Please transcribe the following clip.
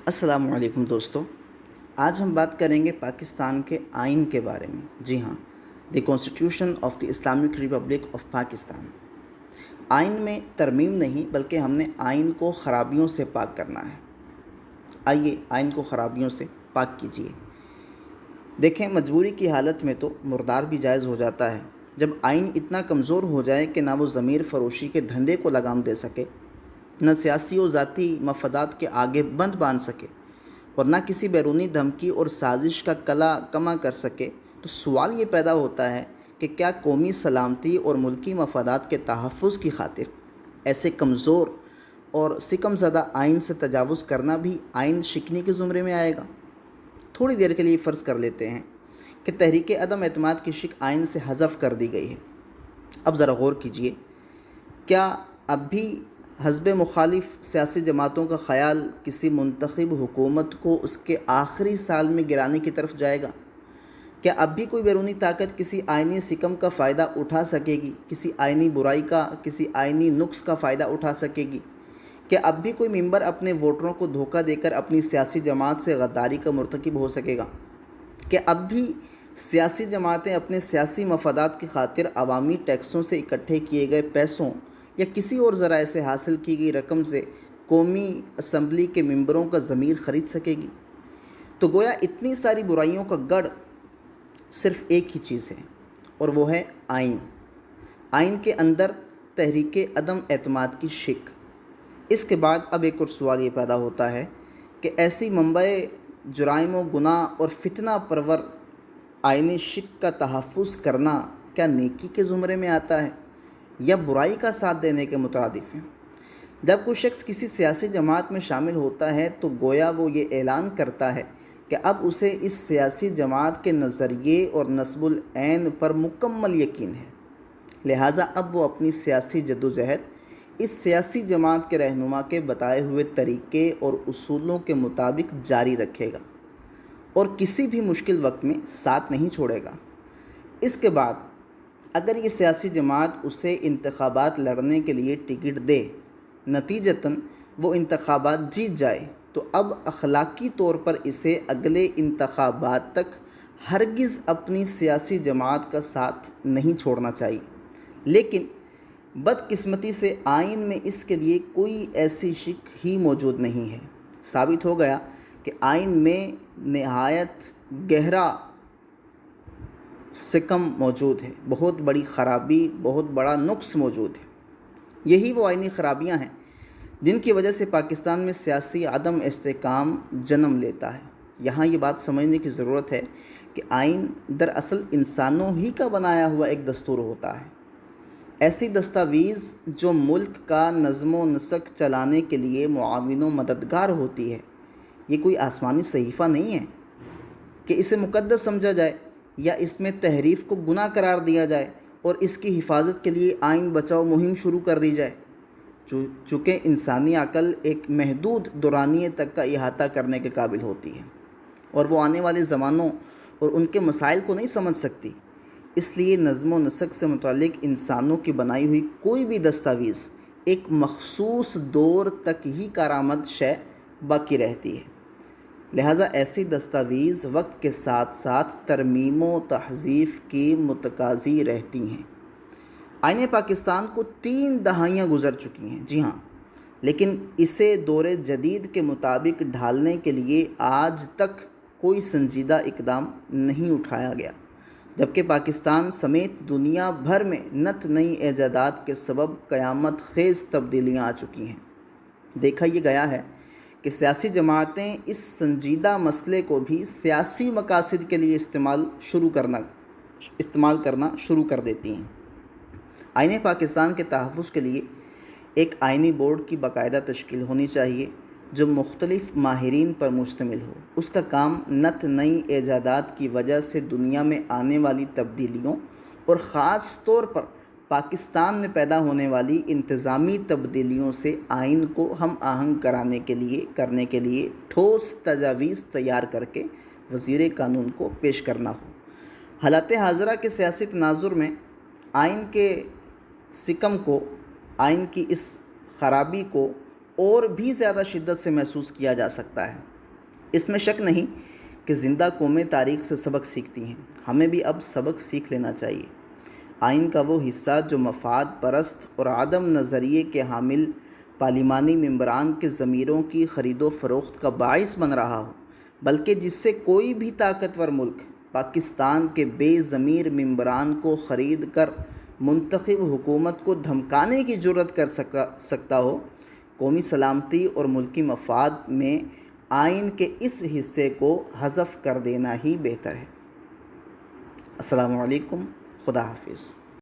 السلام علیکم دوستو، آج ہم بات کریں گے پاکستان کے آئین کے بارے میں۔ جی ہاں، the constitution of the Islamic republic of Pakistan. آئین میں ترمیم نہیں بلکہ ہم نے آئین کو خرابیوں سے پاک کرنا ہے۔ آئیے آئین کو خرابیوں سے پاک کیجیے۔ دیکھیں، مجبوری کی حالت میں تو مردار بھی جائز ہو جاتا ہے۔ جب آئین اتنا کمزور ہو جائے کہ نہ وہ ضمیر فروشی کے دھندے کو لگام دے سکے، نہ سیاسی و ذاتی مفادات کے آگے بند باندھ سکے، اور نہ کسی بیرونی دھمکی اور سازش کا کلا کما کر سکے، تو سوال یہ پیدا ہوتا ہے کہ کیا قومی سلامتی اور ملکی مفادات کے تحفظ کی خاطر ایسے کمزور اور سکم زدہ آئین سے تجاوز کرنا بھی آئین شکنی کے زمرے میں آئے گا؟ تھوڑی دیر کے لیے فرض کر لیتے ہیں کہ تحریک عدم اعتماد کی شک آئین سے حذف کر دی گئی ہے۔ اب ذرا غور کیجئے، کیا اب بھی حزب مخالف سیاسی جماعتوں کا خیال کسی منتخب حکومت کو اس کے آخری سال میں گرانے کی طرف جائے گا؟ کیا اب بھی کوئی بیرونی طاقت کسی آئینی سکم کا فائدہ اٹھا سکے گی، کسی آئینی برائی کا، کسی آئینی نقص کا فائدہ اٹھا سکے گی؟ کیا اب بھی کوئی ممبر اپنے ووٹروں کو دھوکہ دے کر اپنی سیاسی جماعت سے غداری کا مرتکب ہو سکے گا؟ کہ اب بھی سیاسی جماعتیں اپنے سیاسی مفادات کی خاطر عوامی ٹیکسوں سے اکٹھے کیے گئے پیسوں یا کسی اور ذرائع سے حاصل کی گئی رقم سے قومی اسمبلی کے ممبروں کا ضمیر خرید سکے گی؟ تو گویا اتنی ساری برائیوں کا گڑھ صرف ایک ہی چیز ہے، اور وہ ہے آئین۔ آئین کے اندر تحریک عدم اعتماد کی شک۔ اس کے بعد اب ایک اور سوال یہ پیدا ہوتا ہے کہ ایسی منبع جرائم و گناہ اور فتنہ پرور آئینی شک کا تحفظ کرنا کیا نیکی کے زمرے میں آتا ہے یا برائی کا ساتھ دینے کے مترادف ہے؟ جب کوئی شخص کسی سیاسی جماعت میں شامل ہوتا ہے تو گویا وہ یہ اعلان کرتا ہے کہ اب اسے اس سیاسی جماعت کے نظریے اور نصب العین پر مکمل یقین ہے، لہٰذا اب وہ اپنی سیاسی جدوجہد اس سیاسی جماعت کے رہنما کے بتائے ہوئے طریقے اور اصولوں کے مطابق جاری رکھے گا اور کسی بھی مشکل وقت میں ساتھ نہیں چھوڑے گا۔ اس کے بعد اگر یہ سیاسی جماعت اسے انتخابات لڑنے کے لیے ٹکٹ دے، نتیجتاً وہ انتخابات جیت جائے، تو اب اخلاقی طور پر اسے اگلے انتخابات تک ہرگز اپنی سیاسی جماعت کا ساتھ نہیں چھوڑنا چاہیے۔ لیکن بدقسمتی سے آئین میں اس کے لیے کوئی ایسی شک ہی موجود نہیں ہے۔ ثابت ہو گیا کہ آئین میں نہایت گہرا سکم موجود ہے، بہت بڑی خرابی، بہت بڑا نقص موجود ہے۔ یہی وہ آئینی خرابیاں ہیں جن کی وجہ سے پاکستان میں سیاسی عدم استحکام جنم لیتا ہے۔ یہاں یہ بات سمجھنے کی ضرورت ہے کہ آئین دراصل انسانوں ہی کا بنایا ہوا ایک دستور ہوتا ہے، ایسی دستاویز جو ملک کا نظم و نسق چلانے کے لیے معاون و مددگار ہوتی ہے۔ یہ کوئی آسمانی صحیفہ نہیں ہے کہ اسے مقدس سمجھا جائے یا اس میں تحریف کو گناہ قرار دیا جائے اور اس کی حفاظت کے لیے آئین بچاؤ مہم شروع کر دی جائے۔ چونکہ انسانی عقل ایک محدود دورانیے تک کا احاطہ کرنے کے قابل ہوتی ہے اور وہ آنے والے زمانوں اور ان کے مسائل کو نہیں سمجھ سکتی، اس لیے نظم و نسق سے متعلق انسانوں کی بنائی ہوئی کوئی بھی دستاویز ایک مخصوص دور تک ہی کارآمد شے باقی رہتی ہے، لہٰذا ایسی دستاویز وقت کے ساتھ ساتھ ترمیم و تہذیب کی متقاضی رہتی ہیں۔ آئین پاکستان کو 3 دہائیاں گزر چکی ہیں، جی ہاں، لیکن اسے دور جدید کے مطابق ڈھالنے کے لیے آج تک کوئی سنجیدہ اقدام نہیں اٹھایا گیا، جبکہ پاکستان سمیت دنیا بھر میں نت نئی ایجادات کے سبب قیامت خیز تبدیلیاں آ چکی ہیں۔ دیکھا یہ گیا ہے کہ سیاسی جماعتیں اس سنجیدہ مسئلے کو بھی سیاسی مقاصد کے لیے استعمال کرنا شروع کر دیتی ہیں۔ آئین پاکستان کے تحفظ کے لیے ایک آئینی بورڈ کی باقاعدہ تشکیل ہونی چاہیے جو مختلف ماہرین پر مشتمل ہو۔ اس کا کام نت نئی ایجادات کی وجہ سے دنیا میں آنے والی تبدیلیوں اور خاص طور پر پاکستان میں پیدا ہونے والی انتظامی تبدیلیوں سے آئین کو ہم آہنگ کرنے کے لیے ٹھوس تجاویز تیار کر کے وزیر قانون کو پیش کرنا ہو۔ حالات حاضرہ کے سیاسی تناظر میں آئین کے سکم کو، آئین کی اس خرابی کو اور بھی زیادہ شدت سے محسوس کیا جا سکتا ہے۔ اس میں شک نہیں کہ زندہ قومیں تاریخ سے سبق سیکھتی ہیں، ہمیں بھی اب سبق سیکھ لینا چاہیے۔ آئین کا وہ حصہ جو مفاد پرست اور عدم نظریے کے حامل پارلیمانی ممبران کے ضمیروں کی خرید و فروخت کا باعث بن رہا ہو، بلکہ جس سے کوئی بھی طاقتور ملک پاکستان کے بے ضمیر ممبران کو خرید کر منتخب حکومت کو دھمکانے کی جرات کر سکتا ہو، قومی سلامتی اور ملکی مفاد میں آئین کے اس حصے کو حذف کر دینا ہی بہتر ہے۔ السلام علیکم، خدا حافظ۔